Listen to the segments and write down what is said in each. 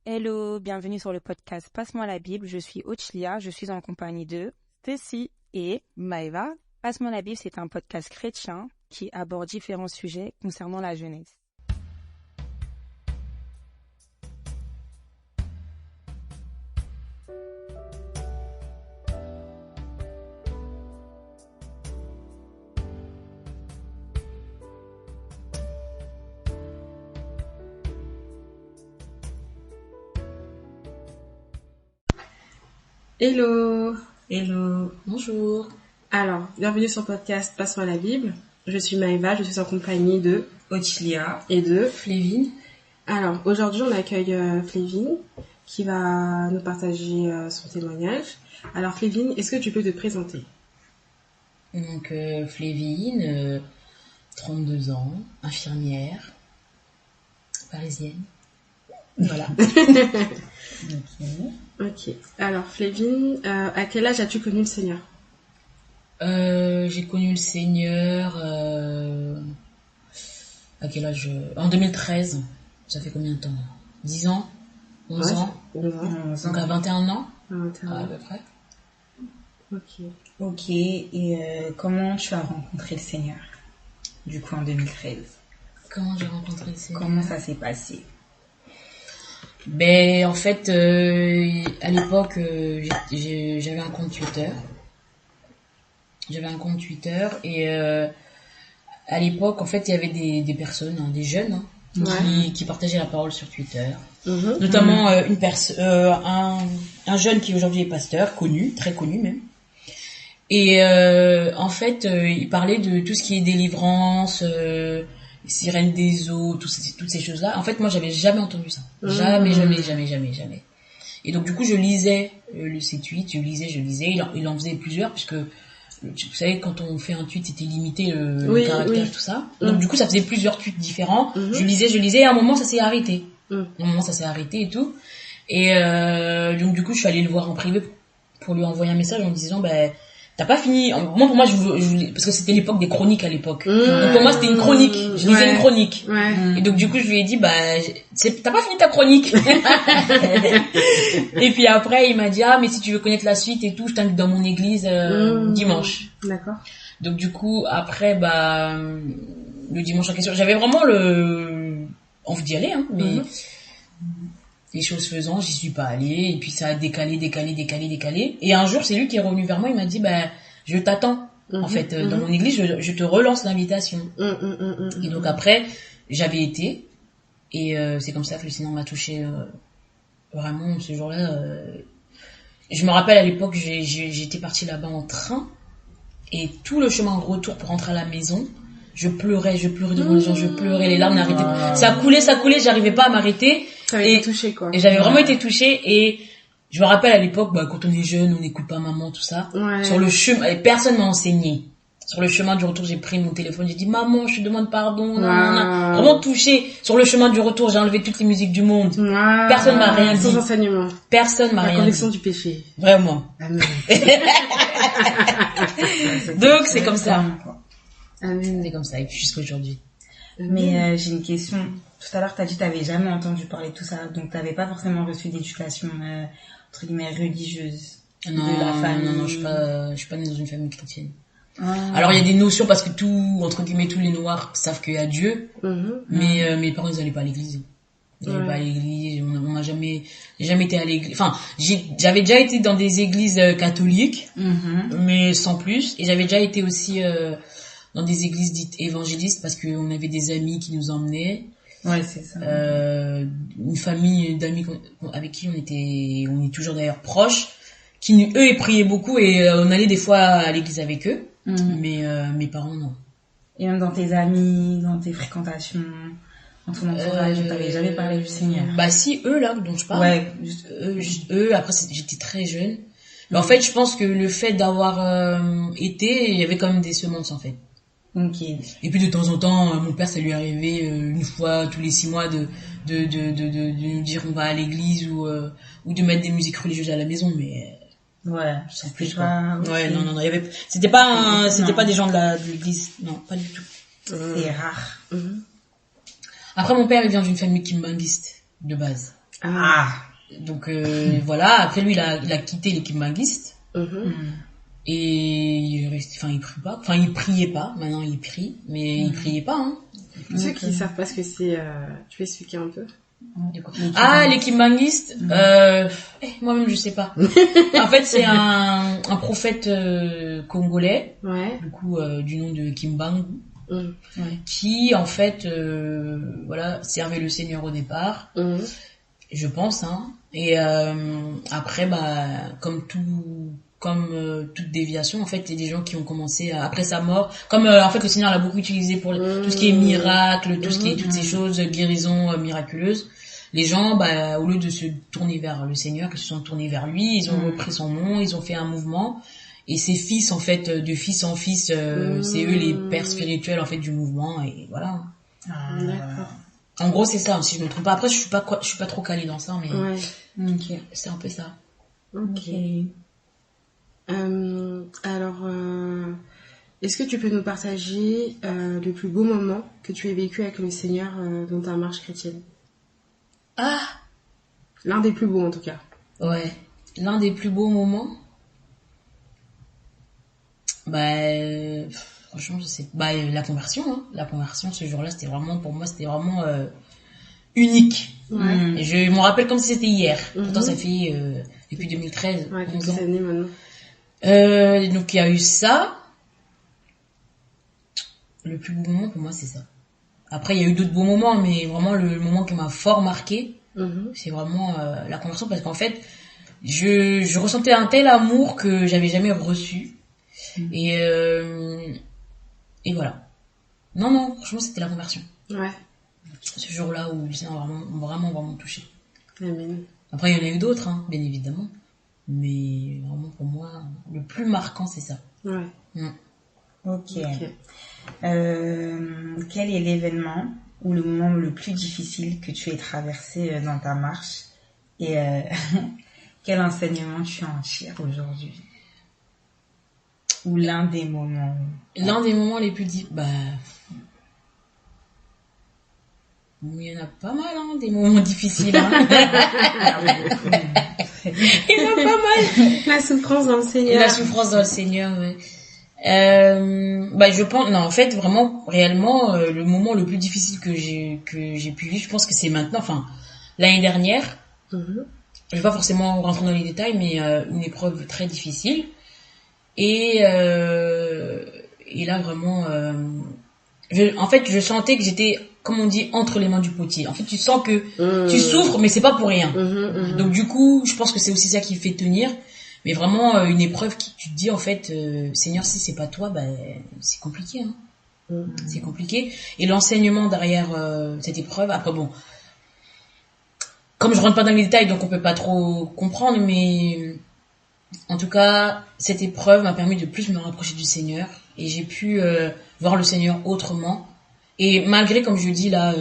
Hello, bienvenue sur le podcast Passe-moi la Bible. Je suis Ochlia, je suis en compagnie de Stacy et Maëva. Passe-moi la Bible, c'est un podcast chrétien qui aborde différents sujets concernant la jeunesse. Hello, Bonjour. alors bienvenue sur le podcast Passe-moi la Bible. Je suis Maëva, je suis en compagnie de Ochlia et de Flévine. Alors aujourd'hui on accueille Flévine qui va nous partager son témoignage. Alors Flévine, est-ce que tu peux te présenter? Donc Flévine, 32 ans, infirmière, parisienne. Voilà. Ok. Alors Flévine, à quel âge as-tu connu le Seigneur? J'ai connu le Seigneur à quel âge? En 2013. Ça fait combien de temps? 10 ans? 11 ans? 11 ans. Donc à 21 ans? Ah, À peu près. Ok. Ok, et comment tu as rencontré le Seigneur, du coup, en 2013? Comment j'ai rencontré le Seigneur? Comment ça s'est passé? Ben, en fait, à l'époque, j'avais un compte Twitter. Et à l'époque, en fait, il y avait des personnes, des jeunes, qui partageaient la parole sur Twitter. Mhm. Notamment un jeune qui aujourd'hui est pasteur, connu, très connu même. Et en fait, il parlait de tout ce qui est délivrance, sirène des eaux, toutes ces choses-là. En fait, moi, j'avais jamais entendu ça. Jamais. Et donc, du coup, je lisais ses tweets, je lisais. Il en faisait plusieurs, puisque, vous savez, quand on fait un tweet, c'était limité le caractère, tout ça. Donc, du coup, ça faisait plusieurs tweets différents. Je lisais, et à un moment, ça s'est arrêté. Et tout. Et donc, du coup, je suis allée le voir en privé pour lui envoyer un message en lui disant, t'as pas fini. Moi, pour moi, je voulais, parce que c'était l'époque des chroniques à l'époque. Donc pour moi, c'était une chronique. Je lisais une chronique. Ouais. Et donc du coup, je lui ai dit, t'as pas fini ta chronique. Et puis après, il m'a dit, mais si tu veux connaître la suite et tout, je t'invite dans mon église dimanche. D'accord. Donc du coup, après, le dimanche en question, j'avais vraiment envie d'y aller, mais les choses faisant, j'y suis pas allée, et puis ça a décalé. Et un jour, c'est lui qui est revenu vers moi, il m'a dit, je t'attends. En fait, dans mon église, je te relance l'invitation. Et donc après, j'avais été, et c'est comme ça que le Seigneur m'a touché vraiment ce jour-là. Je me rappelle à l'époque, j'étais partie là-bas en train, et tout le chemin de retour pour rentrer à la maison, je pleurais devant les gens, les larmes n'arrêtaient pas. Ça coulait, j'arrivais pas à m'arrêter. T'avais été touchée, quoi. Et j'avais vraiment été touchée, et je me rappelle à l'époque, quand on est jeune, on n'écoute pas maman, tout ça. Ouais. Sur le chemin, et personne m'a enseigné. Sur le chemin du retour, j'ai pris mon téléphone, j'ai dit, maman, je te demande pardon, vraiment touchée. Sur le chemin du retour, j'ai enlevé toutes les musiques du monde. Personne m'a rien dit. Sans enseignement. Personne m'a rien dit. La conviction du péché. Vraiment. Amen. Donc, c'est comme ça. Amen. C'est comme ça, et puis jusqu'aujourd'hui. Mais j'ai une question. Tout à l'heure, t'as dit que t'avais jamais entendu parler de tout ça, donc t'avais pas forcément reçu d'éducation, entre guillemets, religieuse de la famille. Non, je suis pas née dans une famille chrétienne. Alors, il y a des notions, parce que entre guillemets, tous les noirs savent qu'il y a Dieu, mais mes parents, ils allaient pas à l'église. Pas à l'église, on n'a jamais été à l'église. Enfin, j'avais déjà été dans des églises catholiques, mais sans plus, et j'avais déjà été aussi dans des églises dites évangélistes, parce qu'on avait des amis qui nous emmenaient. Ouais, c'est ça. Une famille d'amis avec qui on est toujours d'ailleurs proches, qui eux ils priaient beaucoup, et on allait des fois à l'église avec eux, mais mes parents non. Et même dans tes amis, dans tes fréquentations, dans ton entourage, t'avais jamais parlé du Seigneur? Si, eux là dont je parle. Ouais, juste eux. Après j'étais très jeune. Mais en fait, je pense que le fait d'avoir été, il y avait quand même des semences en fait. Ok. Et puis de temps en temps, mon père, ça lui arrivait une fois tous les 6 mois de nous dire on va à l'église, ou de mettre des musiques religieuses à la maison, mais ouais, sans plus quoi. Pas... Ouais, non, il y avait, c'était pas des gens de l'église, non, pas du tout. C'est rare. Après, mon père, il vient d'une famille kimbangiste de base. Donc voilà, après lui il a quitté l'équipe manguiste. Et il priait pas, maintenant il prie, mais il priait pas, hein. Pour ceux qui savent pas ce que c'est, tu peux expliquer un peu? L'équipe manguiste, moi-même je sais pas. En fait, c'est un prophète congolais, du coup du nom de Kimbangu, qui en fait servait le Seigneur au départ, je pense, hein. Et après, comme toute déviation, en fait, il y a des gens qui ont commencé après sa mort, comme en fait le Seigneur l'a beaucoup utilisé pour tout ce qui est miracle, tout ce qui est toutes ces choses, guérisons miraculeuses. Les gens, au lieu de se tourner vers le Seigneur, ils se sont tournés vers lui, ils ont repris son nom, ils ont fait un mouvement. Et ses fils, en fait, de fils en fils, c'est eux les pères spirituels, en fait, du mouvement, et voilà. D'accord. En gros, c'est ça, si je me trompe pas. Après, je suis pas trop calée dans ça, mais c'est un peu ça. Ok. Alors, est-ce que tu peux nous partager le plus beau moment que tu aies vécu avec le Seigneur dans ta marche chrétienne? L'un des plus beaux, en tout cas. Ouais. L'un des plus beaux moments? Franchement, je sais. La conversion, hein. La conversion, ce jour-là, pour moi, c'était vraiment unique. Ouais. Je m'en rappelle comme si c'était hier. Pourtant, ça fait depuis 2013, 11 ans. Années maintenant. Donc, il y a eu ça. Le plus beau moment, pour moi, c'est ça. Après, il y a eu d'autres beaux moments, mais vraiment, le moment qui m'a fort marqué, c'est vraiment la conversion, parce qu'en fait, je ressentais un tel amour que j'avais jamais reçu. Et voilà. Non, franchement, c'était la conversion. Ouais. Ce jour-là où le Seigneur m'a vraiment touché. Amen. Après, il y en a eu d'autres, hein, bien évidemment. Mais vraiment, pour moi, le plus marquant, c'est ça. Ouais. Ok. Quel est l'événement ou le moment le plus difficile que tu aies traversé dans ta marche? Et quel enseignement tu en tires aujourd'hui? Ou l'un des moments? L'un des moments les plus difficiles... il y en a pas mal, hein, des moments difficiles. Hein. Il y en a pas mal. La souffrance dans le Seigneur. La souffrance dans le Seigneur, ouais. Je pense, non, en fait, vraiment, réellement, le moment le plus difficile que j'ai pu vivre, je pense que c'est maintenant, l'année dernière. Je vais pas forcément rentrer dans les détails, mais une épreuve très difficile. Et là, vraiment, je sentais que j'étais, comme on dit, entre les mains du potier. En fait, tu sens que tu souffres, mais c'est pas pour rien. Donc, du coup, je pense que c'est aussi ça qui fait tenir. Mais vraiment, une épreuve qui, tu te dis, en fait, Seigneur, si c'est pas toi, c'est compliqué, hein. C'est compliqué. Et l'enseignement derrière cette épreuve, après, bon, comme je rentre pas dans les détails, donc on peut pas trop comprendre, mais en tout cas, cette épreuve m'a permis de plus me rapprocher du Seigneur. Et j'ai pu voir le Seigneur autrement. Et malgré, comme je dis là,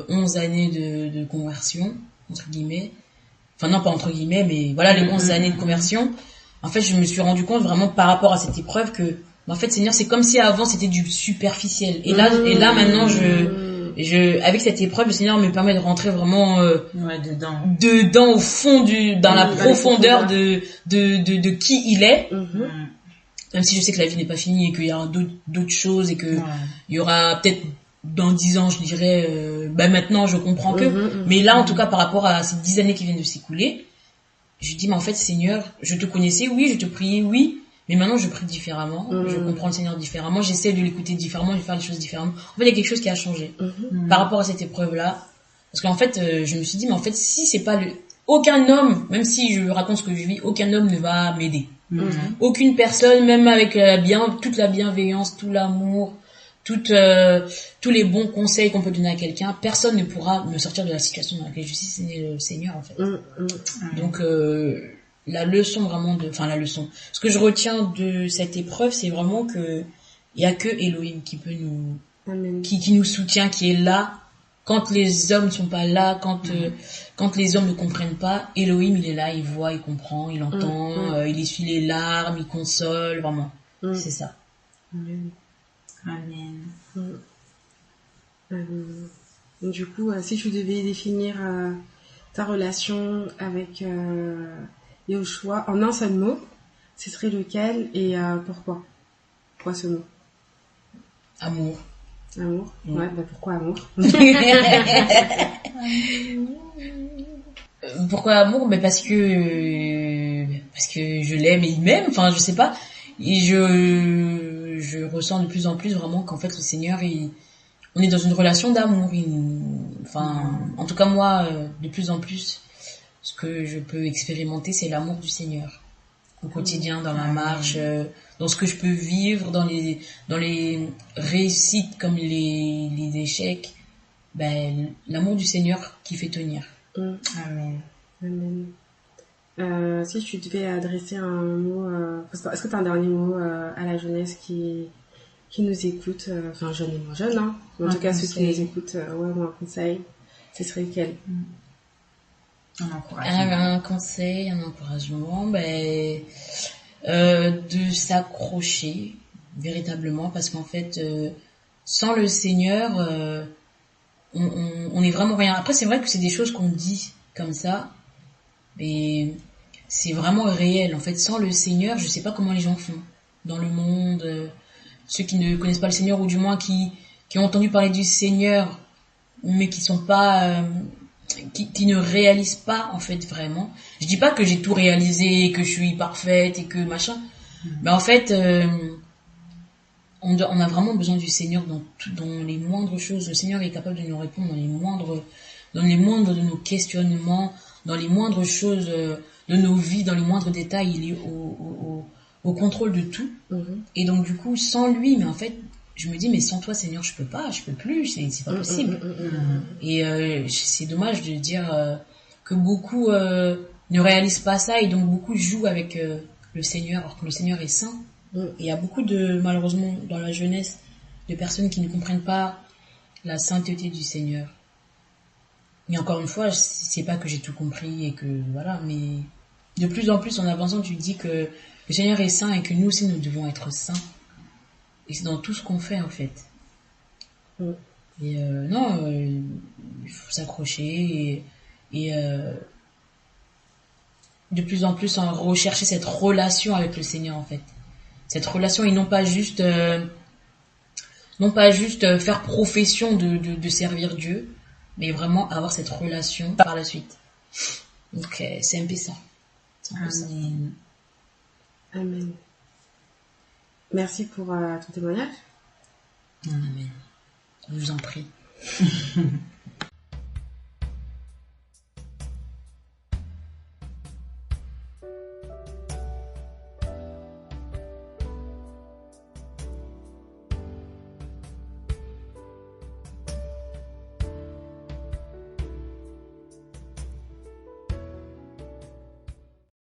11 années de conversion, entre guillemets, enfin non pas entre guillemets, mais voilà, les 11 années de conversion, en fait, je me suis rendu compte vraiment par rapport à cette épreuve que, en fait, Seigneur, c'est comme si avant c'était du superficiel. Et là maintenant, avec cette épreuve, le Seigneur me permet de rentrer vraiment dedans au fond dans la profondeur de qui il est. Même si je sais que la vie n'est pas finie et qu'il y aura d'autres choses et que il y aura peut-être dans 10 ans, je dirais, maintenant je comprends que. Mais là, en tout cas, par rapport à ces 10 années qui viennent de s'écouler, je dis, mais en fait, Seigneur, je te connaissais, oui, je te priais, oui, mais maintenant je prie différemment, je comprends le Seigneur différemment, j'essaie de l'écouter différemment, de faire les choses différemment. En fait, il y a quelque chose qui a changé par rapport à cette épreuve-là. Parce qu'en fait, je me suis dit, mais en fait, si c'est pas aucun homme, même si je raconte ce que je vis, aucun homme ne va m'aider. Aucune personne, même avec toute la bienveillance, tout l'amour, tous les bons conseils qu'on peut donner à quelqu'un, personne ne pourra me sortir de la situation dans laquelle je suis, c'est le Seigneur en fait. Donc la leçon, ce que je retiens de cette épreuve, c'est vraiment que il y a que Elohim qui peut qui nous soutient, qui est là quand les hommes ne sont pas là, quand les hommes ne comprennent pas. Elohim, il est là, il voit, il comprend, il entend, il essuie les larmes, il console, vraiment. C'est ça. Du coup, si tu devais définir ta relation avec Yahushua en un seul mot, ce serait lequel et pourquoi? Pourquoi ce mot? Amour. Amour. Ouais, bah pourquoi amour? Pourquoi amour? Mais parce que je l'aime et il m'aime. Enfin, je sais pas. Et je ressens de plus en plus vraiment qu'en fait le Seigneur, on est dans une relation d'amour. Enfin, en tout cas moi, de plus en plus, ce que je peux expérimenter, c'est l'amour du Seigneur au quotidien, dans ma marche, dans ce que je peux vivre, dans les réussites comme les échecs. Ben, l'amour du Seigneur qui fait tenir. Amen. Amen. Si tu devais adresser un mot, est-ce que tu as un dernier mot à la jeunesse qui nous écoute, enfin jeunes et moins jeunes, hein, mais en tout cas ceux qui nous écoutent, ou un conseil, ce serait lequel? Un encouragement. Un conseil, un encouragement, ben, de s'accrocher véritablement, parce qu'en fait, sans le Seigneur, on est vraiment rien. Après, c'est vrai que c'est des choses qu'on dit comme ça, mais c'est vraiment réel. En fait, sans le Seigneur, je sais pas comment les gens font dans le monde. Ceux qui ne connaissent pas le Seigneur, ou du moins qui ont entendu parler du Seigneur, mais qui sont pas, qui ne réalisent pas en fait vraiment. Je dis pas que j'ai tout réalisé, que je suis parfaite et que machin, mais en fait, on a vraiment besoin du Seigneur dans les moindres choses. Le Seigneur est capable de nous répondre dans les moindres de nos questionnements, dans les moindres choses de nos vies, dans les moindres détails. Il est au contrôle de tout. Et donc du coup, sans lui, mais en fait, je me dis, mais sans toi, Seigneur, je peux plus, c'est pas possible. Et c'est dommage de dire que beaucoup ne réalisent pas ça, et donc beaucoup jouent avec le Seigneur, alors que le Seigneur est saint. Et il y a beaucoup malheureusement, dans la jeunesse, de personnes qui ne comprennent pas la sainteté du Seigneur. Mais encore une fois, c'est pas que j'ai tout compris et que voilà, mais de plus en plus en avançant, tu dis que le Seigneur est saint et que nous aussi nous devons être saints. Et c'est dans tout ce qu'on fait en fait. Et non, il faut s'accrocher et de plus en plus en rechercher cette relation avec le Seigneur en fait. Cette relation, et non pas juste faire profession de servir Dieu, mais vraiment avoir cette relation par la suite. Donc c'est un peu ça. Amen. Amen. Merci pour ton témoignage. Amen. Je vous en prie.